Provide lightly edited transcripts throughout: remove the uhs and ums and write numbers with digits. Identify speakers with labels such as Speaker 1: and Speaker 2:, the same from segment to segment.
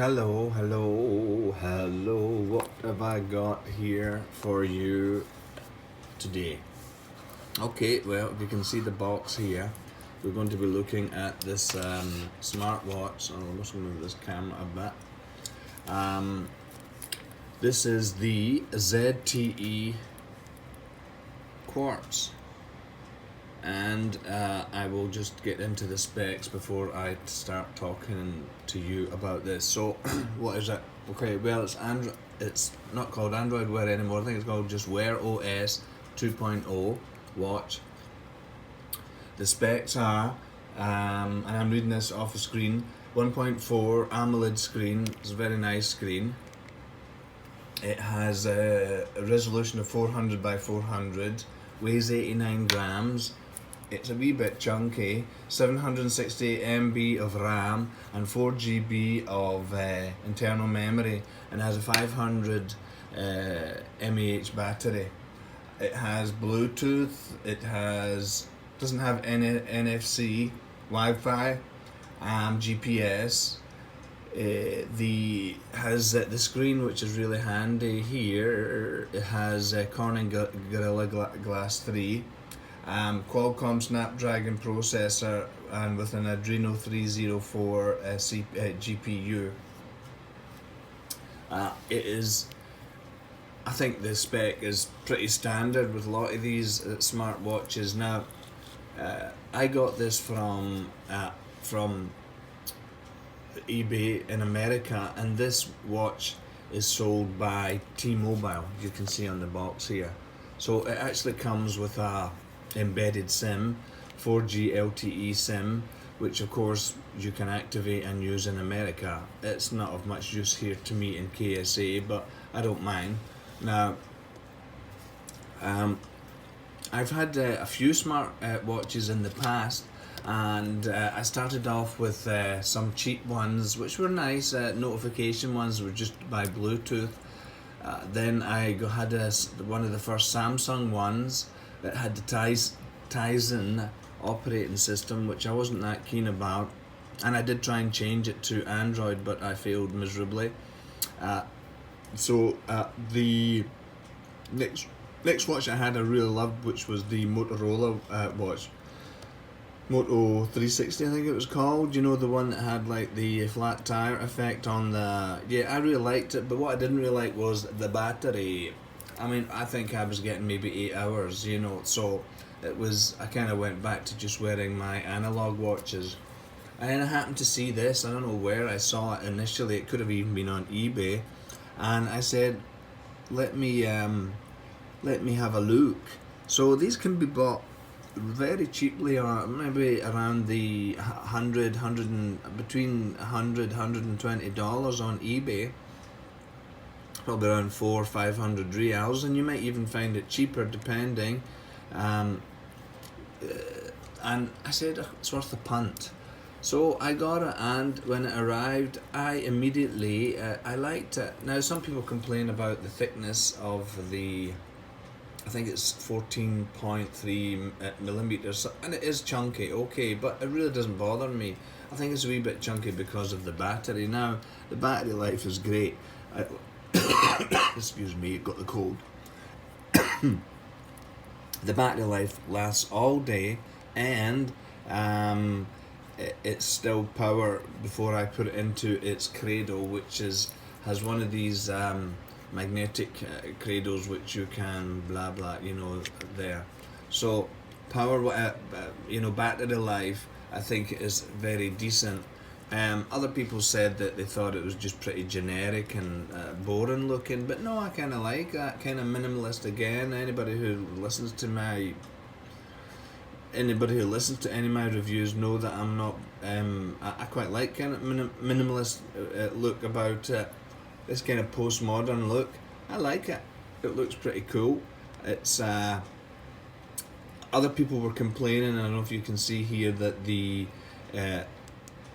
Speaker 1: Hello, hello, hello. What have I got here for you today? Okay, well, you can see the box here. We're going to be looking at this smartwatch. I'm just going to move this camera a bit. This is the ZTE Quartz. And I will just get into the specs before I start talking to you about this. So, what is it? Okay, well, it's not called Android Wear anymore. I think it's called just Wear OS 2.0 watch. The specs are, and I'm reading this off the screen, 1.4 AMOLED screen. It's a very nice screen. It has a resolution of 400 by 400, weighs 89 grams. It's a wee bit chunky, 768 MB of RAM and 4 GB of internal memory, and has a 500 mAh battery. It has Bluetooth, doesn't have NFC, Wi-Fi, GPS. The screen, which is really handy here. It has Corning Gorilla Glass 3. Qualcomm Snapdragon processor and with an Adreno 304 GPU. I think the spec is pretty standard with a lot of these smartwatches. Now, I got this from eBay in America, and this watch is sold by T-Mobile. You can see on the box here. So it actually comes with a embedded SIM, 4G LTE SIM, which of course you can activate and use in America. It's not of much use here to me in KSA, but I don't mind. Now, I've had a few smart watches in the past, and I started off with some cheap ones, which were nice. Notification ones were just by Bluetooth. Then I had one of the first Samsung ones that had the Tizen operating system, which I wasn't that keen about, and I did try and change it to Android, but I failed miserably. The next watch I had I really loved, which was the Motorola watch, Moto 360 I think it was called. You know, the one that had like the flat tire effect on the... Yeah, I really liked it, but what I didn't really like was the battery. I mean, I think I was getting maybe 8 hours, you know, so I kind of went back to just wearing my analog watches. And then I happened to see this, I don't know where I saw it initially, it could have even been on eBay, and I said, let me have a look. So these can be bought very cheaply, or maybe around the between $100-$120 on eBay. Probably around 400-500 reals, and you might even find it cheaper depending. And I said it's worth a punt, so I got it, and when it arrived, I immediately I liked it. Now, some people complain about the thickness of the... I think it's 14.3 millimeters, and it is chunky, okay, but it really doesn't bother me. I think it's a wee bit chunky because of the battery. Now, the battery life is great. Excuse me, got the cold. The battery life lasts all day, and it's still power before I put it into its cradle, which has one of these magnetic cradles which you can blah blah, you know, there. So power, battery life, I think is very decent. Other people said that they thought it was just pretty generic and boring looking, but no, I kind of like that kind of minimalist. Again, anybody who listens to any of my reviews know that I'm not. I quite like kind of minimalist look about it. This kind of postmodern look, I like it. It looks pretty cool. It's other people were complaining. I don't know if you can see here that the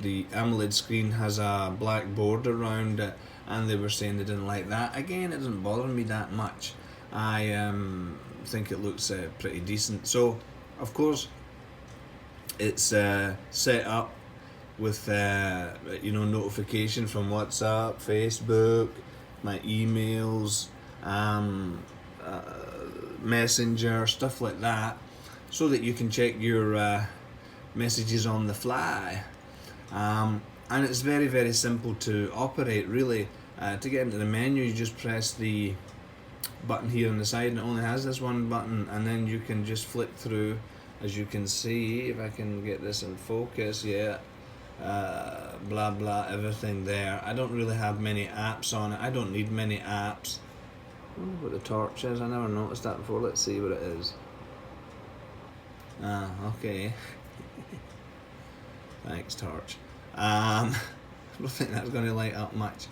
Speaker 1: AMOLED screen has a black border around it, and they were saying they didn't like that. Again, it doesn't bother me that much. I think it looks pretty decent. So, of course, it's set up with notification from WhatsApp, Facebook, my emails, Messenger, stuff like that, so that you can check your messages on the fly. And it's very, very simple to operate, really. To get into the menu, you just press the button here on the side, and it only has this one button, and then you can just flip through, as you can see, if I can get this in focus, blah blah, everything there. I don't really have many apps on it. I don't need many apps. I wonder what the torch is. I never noticed that before. Let's see what it is. Okay. Thanks, torch. I don't think that's going to light up much.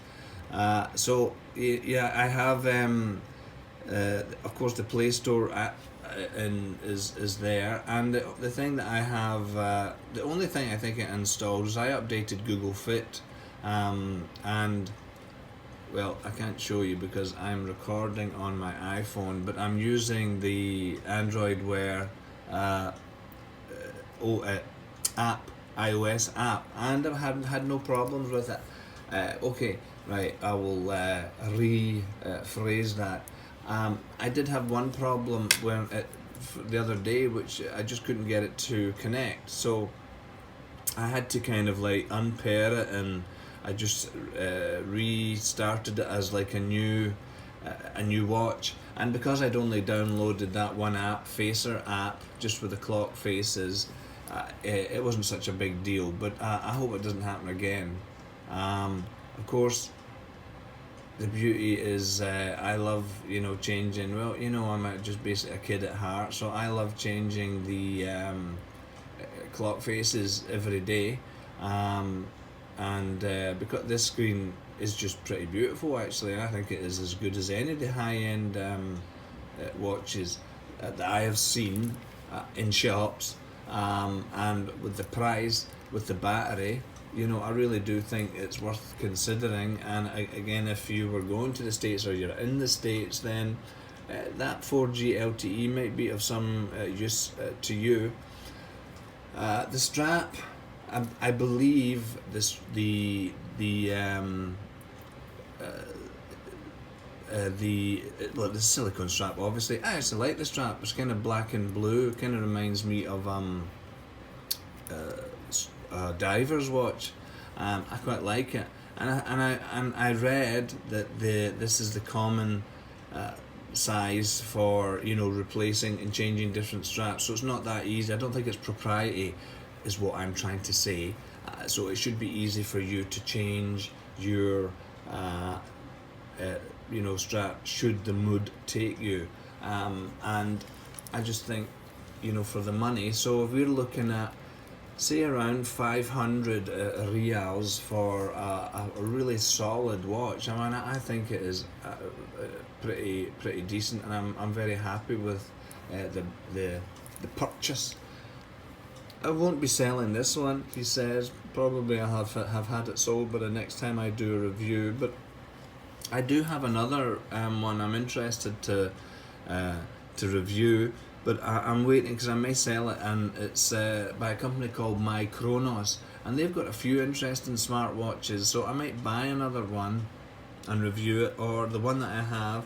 Speaker 1: So yeah, I have of course the Play Store app is there, and the thing that I have, the only thing I think it installed is I updated Google Fit, and well, I can't show you because I'm recording on my iPhone, but I'm using the Android Wear app, iOS app, and I've had no problems with it. Okay, right, I will rephrase that. I did have one problem the other day, which I just couldn't get it to connect, so I had to kind of like unpair it, and I just restarted it as like a new watch. And because I'd only downloaded that one app, Facer app, just with the clock faces, it wasn't such a big deal, but I hope it doesn't happen again. Of course, the beauty is I love changing. Well, I'm just basically a kid at heart, so I love changing the clock faces every day, and because this screen is just pretty beautiful, actually. I think it is as good as any of the high-end watches that I have seen in shops, and with the price, with the battery, I really do think it's worth considering. And again, if you were going to the States, or you're in the States, then that 4G LTE might be of some use to you. The strap, I believe this the silicone strap, obviously. I actually like the strap. It's kind of black and blue. It kind of reminds me of a diver's watch. I quite like it, and I read that this is the common size for replacing and changing different straps. So it's not that easy. I don't think it's proprietary, is what I'm trying to say. So it should be easy for you to change your strap should the mood take you. And I just think for the money. So if we're looking at, say, around 500 reals for a really solid watch, I mean, I think it is pretty decent, and I'm very happy with the purchase. I won't be selling this one, he says. Probably I'll have had it sold by the next time I do a review. But I do have another one I'm interested to review, but I'm waiting because I may sell it, and it's by a company called My Chronos, and they've got a few interesting smartwatches. So I might buy another one and review it, or the one that I have.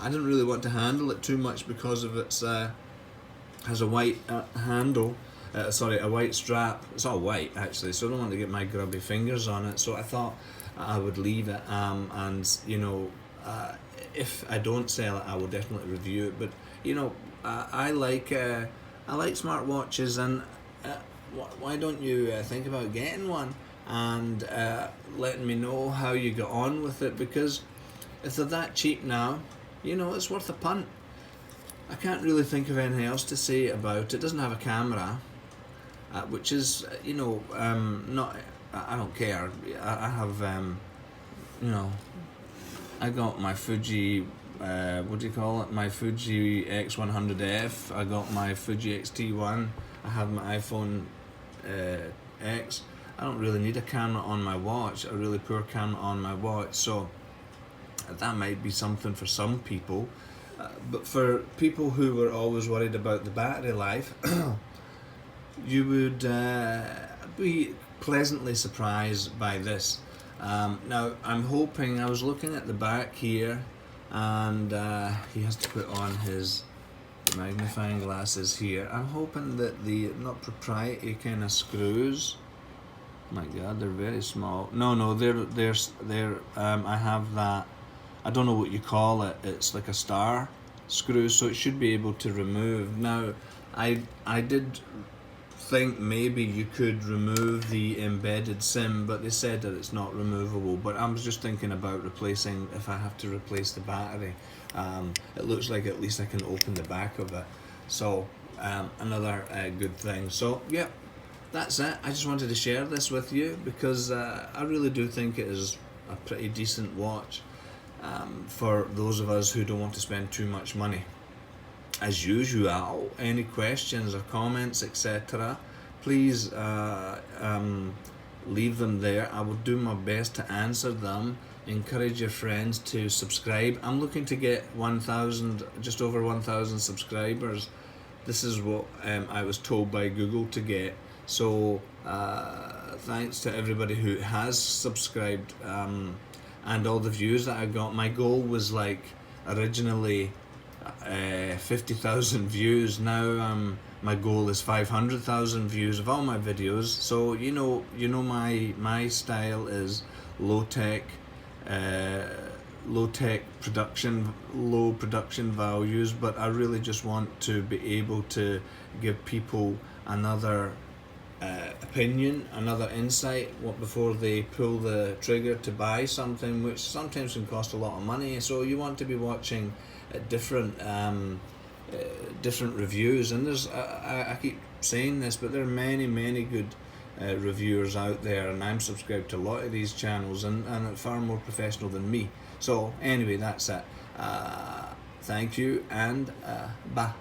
Speaker 1: I don't really want to handle it too much because of its has a white handle. A white strap. It's all white actually, so I don't want to get my grubby fingers on it. So I thought I would leave it, and if I don't sell it, I will definitely review it. But I like smartwatches, and why don't you think about getting one and letting me know how you get on with it? Because if they're that cheap now, it's worth a punt. I can't really think of anything else to say about it. It doesn't have a camera, which is not. I don't care. I have I got my Fuji. What do you call it? My Fuji X100F. I got my Fuji X-T1. I have my iPhone X. I don't really need a camera on my watch. A really poor camera on my watch. So that might be something for some people. But for people who were always worried about the battery life, you would be pleasantly surprised by this. Now I'm hoping, I was looking at the back here, and he has to put on his magnifying glasses here. I'm hoping that the not proprietary kind of screws. My God, they're very small. No, they're. I have that. I don't know what you call it. It's like a star screw, so it should be able to remove. Now, I did think maybe you could remove the embedded SIM, but they said that it's not removable. But I was just thinking about replacing, if I have to replace the battery. It looks like at least I can open the back of it. So another good thing. So yeah, that's it. I just wanted to share this with you because I really do think it is a pretty decent watch for those of us who don't want to spend too much money. As usual, any questions or comments, etc., please leave them there. I will do my best to answer them. Encourage your friends to subscribe. I'm looking to get 1,000, just over 1,000 subscribers. This is what I was told by Google to get. So thanks to everybody who has subscribed and all the views that I got. My goal was like originally 50,000 views. Now my goal is 500,000 views of all my videos. So you know my style is low tech production, low production values, but I really just want to be able to give people another opinion, another insight before they pull the trigger to buy something, which sometimes can cost a lot of money. So you want to be watching different reviews, and there's I keep saying this, but there are many good reviewers out there, and I'm subscribed to a lot of these channels, and far more professional than me. So anyway, that's it. Thank you, and bye.